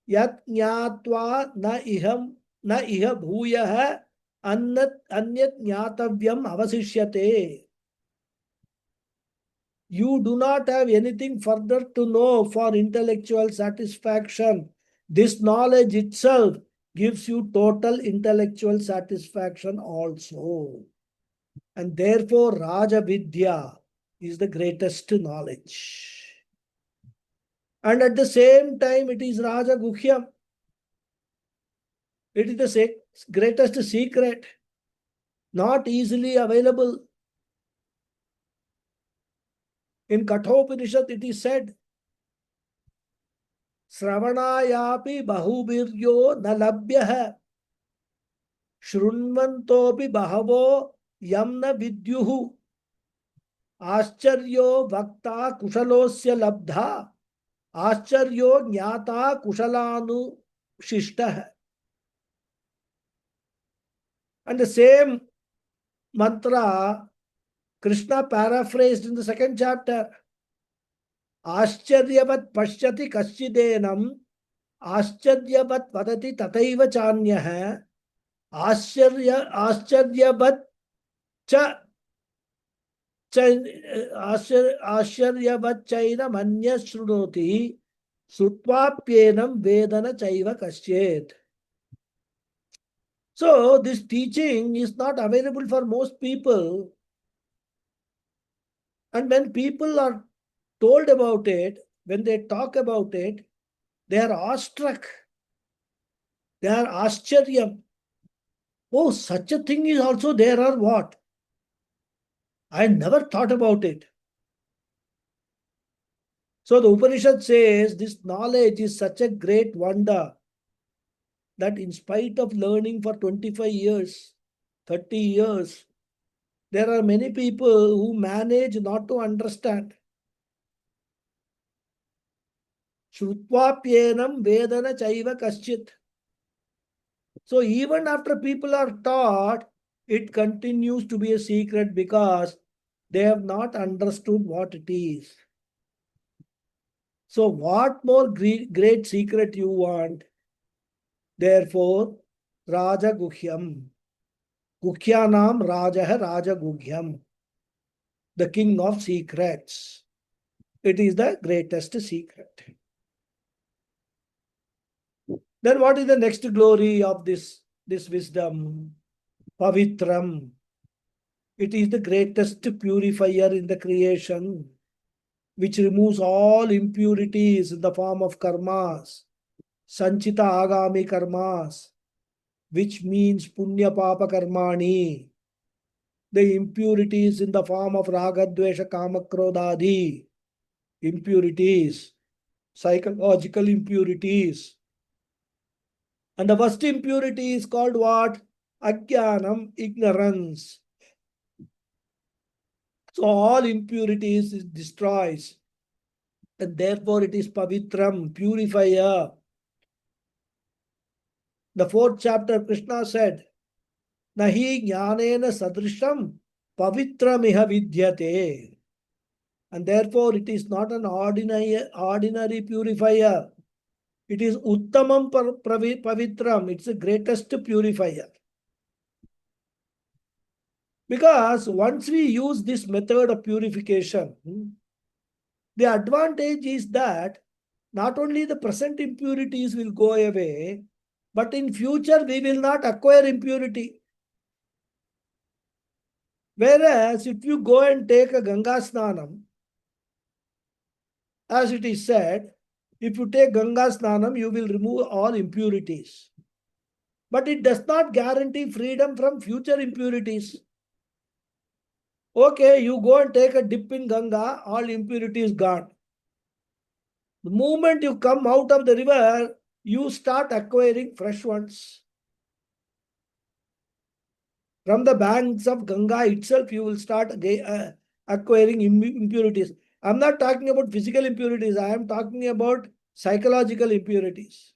Yat jnatva na iha bhuyaha anyat jnatavyam avasishyate. You do not have anything further to know for intellectual satisfaction. This knowledge itself gives you total intellectual satisfaction also. And therefore, Raja Vidya is the greatest knowledge. And at the same time, it is Raja Guhyam. It is the greatest secret, not easily available. In Kathopanishad, it is said, Sravanayapi bahubiryo nalabhyah Shrunvantopi bahavo yamna vidyuhu Ascharyo bhakta kushalosya labdha Ascharyo jnata kushalanu shishtah. And the same mantra Krishna paraphrased in the 2nd chapter. Ascharyavat pashyati kaschidenam Ascharyavat vadati tataiva chanyah Ascharyavat cha Ascharyavat chaina manya shrunoti Sutvapyenam vedana chaiva kasyet. So this teaching is not available for most people. And when people are told about it, when they talk about it, they are awestruck. They are ascharya. Oh, such a thing is also there or what? I never thought about it. So the Upanishad says this knowledge is such a great wonder that in spite of learning for 25 years, 30 years, there are many people who manage not to understand. Shrutvapyenam vedana chaiva kaschit. So even after people are taught, it continues to be a secret because they have not understood what it is. So what more great secret you want? Therefore, Raja Guhyam. Guhyanam Raja Raja Guhyam. The king of secrets. It is the greatest secret. Then what is the next glory of this wisdom? Pavitram. It is the greatest purifier in the creation, which removes all impurities in the form of karmas, sanchita agami karmas, which means punya papa karmani, the impurities in the form of raga dvesha kama krodadi, impurities, psychological impurities. And the first impurity is called what? Ajnanam, ignorance. So all impurities it destroys. And therefore it is pavitram, purifier. The 4th chapter, Krishna said, Nahi jnanena sadrisham pavitramiha vidyate. And therefore it is not an ordinary purifier. It is uttamam pavitram. It's the greatest purifier. Because once we use this method of purification, the advantage is that not only the present impurities will go away, but in future we will not acquire impurity. Whereas if you go and take a Ganga Snanam, as it is said, if you take Ganga Snanam, you will remove all impurities. But it does not guarantee freedom from future impurities. Okay, you go and take a dip in Ganga, all impurities gone. The moment you come out of the river, you start acquiring fresh ones. From the banks of Ganga itself, you will start acquiring impurities. I'm not talking about physical impurities. I am talking about psychological impurities.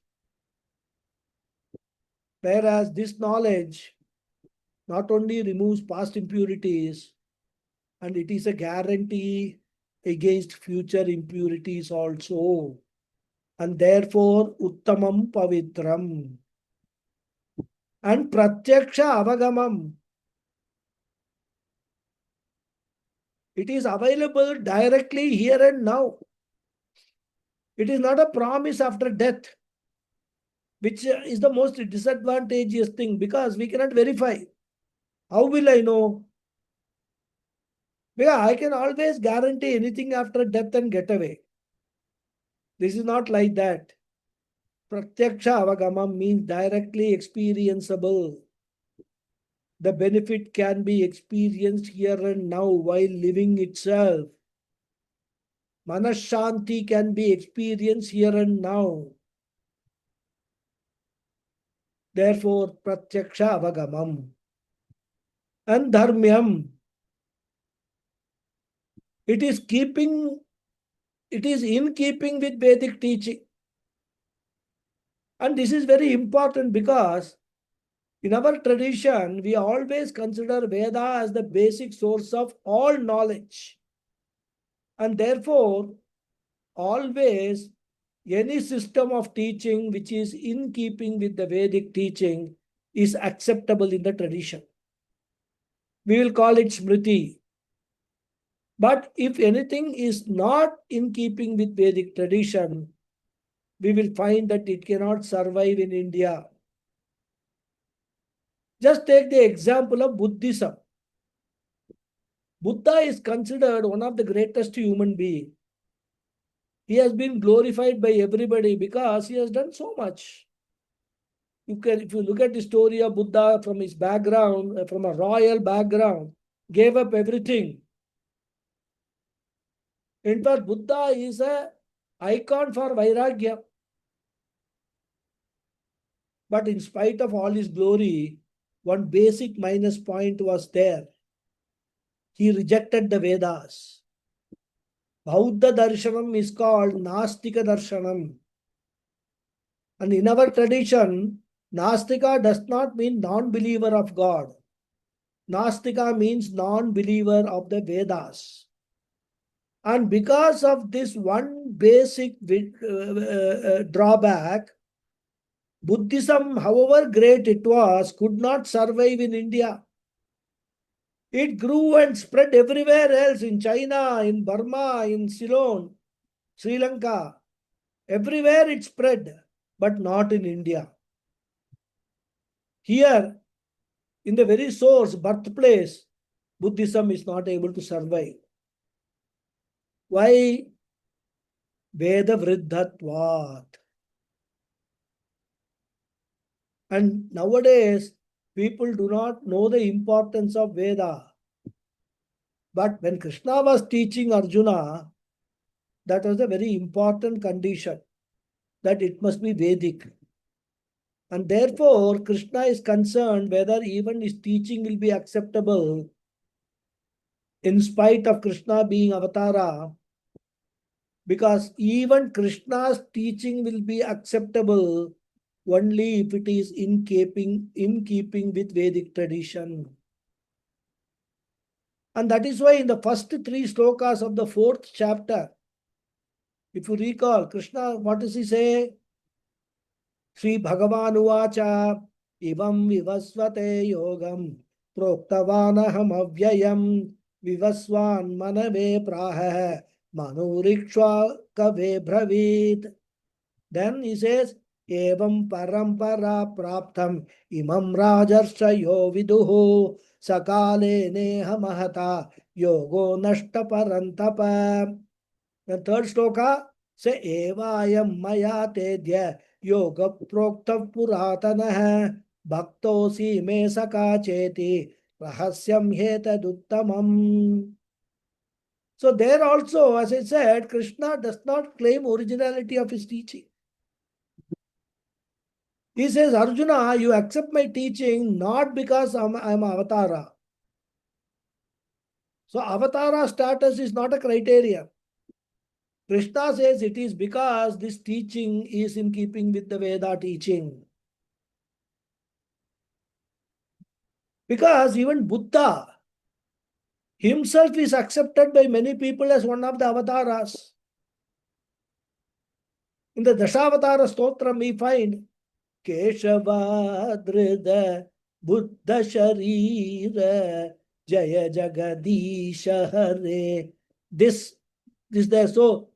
Whereas this knowledge not only removes past impurities, and it is a guarantee against future impurities also. And therefore, Uttamam Pavitram. And Pratyaksha Avagamam. It is available directly here and now. It is not a promise after death, which is the most disadvantageous thing because we cannot verify. How will I know? Because I can always guarantee anything after death and get away. This is not like that. Pratyaksha Avagamam means directly experienceable. The benefit can be experienced here and now while living itself. Manashanti can be experienced here and now. Therefore, Pratyaksha Avagamam. And Dharmyam. It is in keeping with Vedic teaching. And this is very important because in our tradition, we always consider Veda as the basic source of all knowledge. And therefore, always any system of teaching which is in keeping with the Vedic teaching is acceptable in the tradition. We will call it Smriti. But if anything is not in keeping with Vedic tradition, we will find that it cannot survive in India. Just take the example of Buddhism. Buddha is considered one of the greatest human beings. He has been glorified by everybody because he has done so much. If you look at the story of Buddha from his background, from a royal background, gave up everything. In fact, Buddha is an icon for Vairagya. But in spite of all his glory, one basic minus point was there. He rejected the Vedas. Bauddha Darshanam is called Nastika Darshanam. And in our tradition, Nastika does not mean non-believer of God. Nastika means non-believer of the Vedas. And because of this one basic drawback, Buddhism, however great it was, could not survive in India. It grew and spread everywhere else, in China, in Burma, in Ceylon, Sri Lanka. Everywhere it spread, but not in India. Here, in the very source, birthplace, Buddhism is not able to survive. Why? Veda Vriddhatvat. And nowadays, people do not know the importance of Veda. But when Krishna was teaching Arjuna, that was a very important condition, that it must be Vedic. And therefore, Krishna is concerned whether even his teaching will be acceptable in spite of Krishna being Avatara, because even Krishna's teaching will be acceptable only if it is in keeping with Vedic tradition. And that is why in the first three slokas of the fourth chapter, if you recall, Krishna, what does he say? Sri Bhagavan Uvacha Ivam Vivasvate Yogam Proktavanaham Avyayam Vivaswan Manave Praha Manurikshwa Kave Bravit. Then he says, Evam Parampara Praptam Imam Rajarshayo Viduhu Sakale Neha Mahata Yogo Nashta Parantapa. The third sloka, say Evayam Maya Tedya Yoga Prokta Puratana Bhaktosi Me Saka Cheti Rahasyam Heta Duttamam. So there also, as I said, Krishna does not claim originality of his teaching. He says, Arjuna, you accept my teaching not because I'm Avatara. So Avatara status is not a criterion. Krishna says it is because this teaching is in keeping with the Veda teaching. Because even Buddha himself is accepted by many people as one of the avatars. In the Dashavatara Stotram, we find Keshavadrida Buddha Sharira Jaya Jagadisha Hare. This there. So,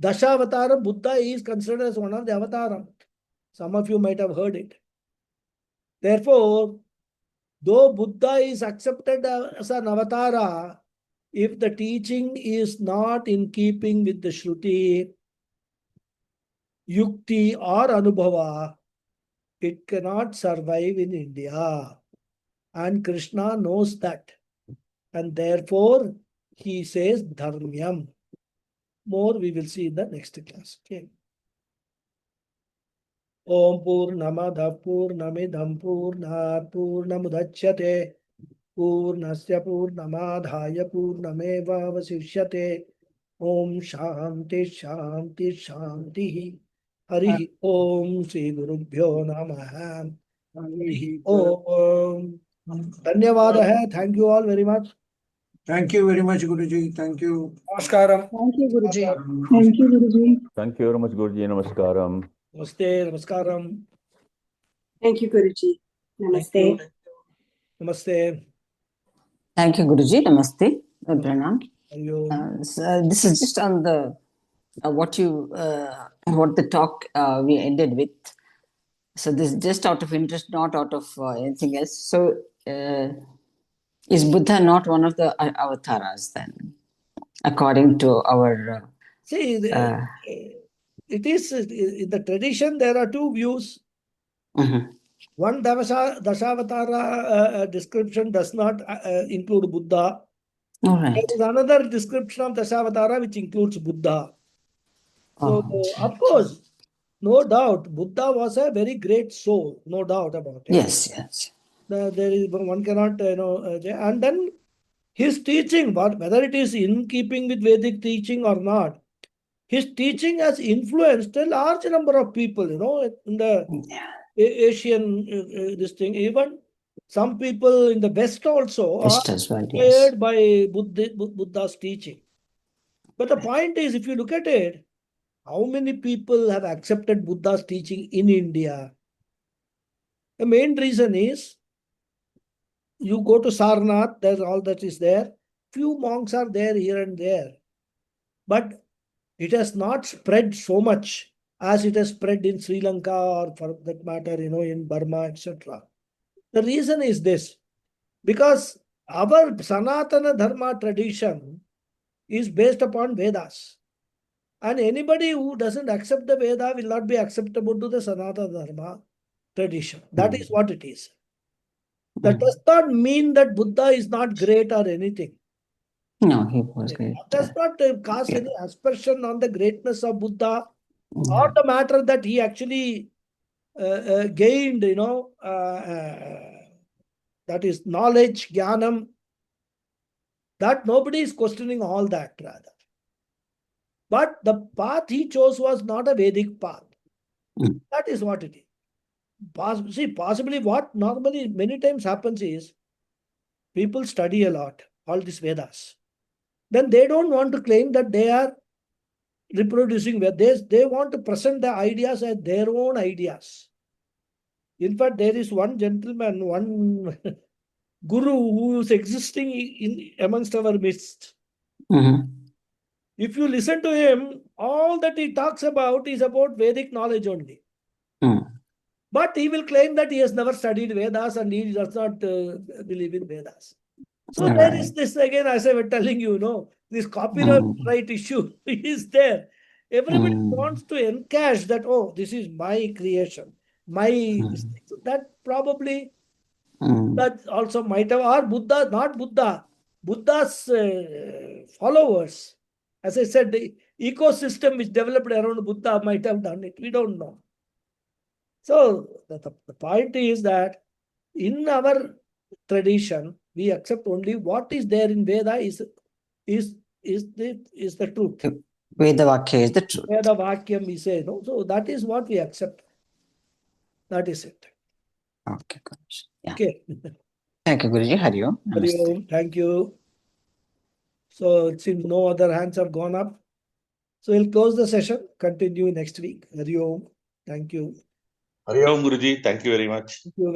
Dashavatara Buddha is considered as one of the avatara. Some of you might have heard it. Therefore, though Buddha is accepted as an avatara, if the teaching is not in keeping with the Shruti, Yukti or Anubhava, it cannot survive in India. And Krishna knows that. And therefore, he says Dharmyam. More we will see in the next class. Okay. Om Purnamada Purnamidam Purnat Purnamudachyate Purnasya Purnamadhaya Purnameva Vasishyate Om Shanti Shanti Shanti Hari Om Sri Gurubhyo Namaha Hari Om. Dhanyavadaha. Thank you all very much. Thank you very much, Guruji. Thank you. Namaskaram. Thank you, Guruji. Thank you, Guruji. Thank you very much, Guruji. Namaskaram. Namaste. Namaskaram. Thank you, Guruji. Thank Namaste. you. Namaste. Thank you, Guruji. Namaste. Pranam. Thank you. So this is just on the what the talk we ended with. So this is just out of interest, not out of anything else. So is Buddha not one of the avatars then, according to our? See, it is in the tradition. There are two views. Mhm. One Dashavatara description does not include Buddha. All right. There is another description of Dashavatara which includes Buddha. So, of course, no doubt, Buddha was a very great soul, no doubt about it. Yes, yes. There is one cannot, and then his teaching, whether it is in keeping with Vedic teaching or not, his teaching has influenced a large number of people, in the Asian this thing. Even some people in the West also Best are as well, yes. inspired by Buddha's teaching. But the point is, if you look at it, how many people have accepted Buddha's teaching in India? The main reason is you go to Sarnath, there's all that is there. Few monks are there here and there. But it has not spread so much as it has spread in Sri Lanka or for that matter, in Burma, etc. The reason is this, because our Sanatana Dharma tradition is based upon Vedas. And anybody who doesn't accept the Veda will not be acceptable to the Sanatana Dharma tradition. That is what it is. That does not mean that Buddha is not great or anything. No, he was great. It does not cast any aspersion on the greatness of Buddha or the matter that he actually gained, that is knowledge, jnanam. That nobody is questioning all that, rather. But the path he chose was not a Vedic path. That is what it is. Possibly what normally many times happens is people study a lot, all these Vedas. Then they don't want to claim that they are reproducing Vedas. They want to present the ideas as their own ideas. In fact, there is one gentleman, one guru who is existing amongst our midst. If you listen to him, all that he talks about is about Vedic knowledge only. But he will claim that he has never studied Vedas and he does not believe in Vedas. So there is this, again, as I was telling you, this copyright issue is there. Everybody wants to encash that, oh, this is my creation. That probably, that also might have, or Buddha, not Buddha, Buddha's followers. As I said, the ecosystem which developed around Buddha might have done it. We don't know. So the point is that in our tradition, we accept only what is there in Veda is the truth. Veda Vakya is the truth. Veda Vakyam we say, no? So that is what we accept. That is it. Okay, Guruji. Yeah. Okay. Thank you, Guruji. Hari Om. Hari Namaste. Om. Thank you. So it seems no other hands have gone up. So we'll close the session. Continue next week. Hari Om. Thank you. Hari Om Guruji. Thank you very much. Thank you.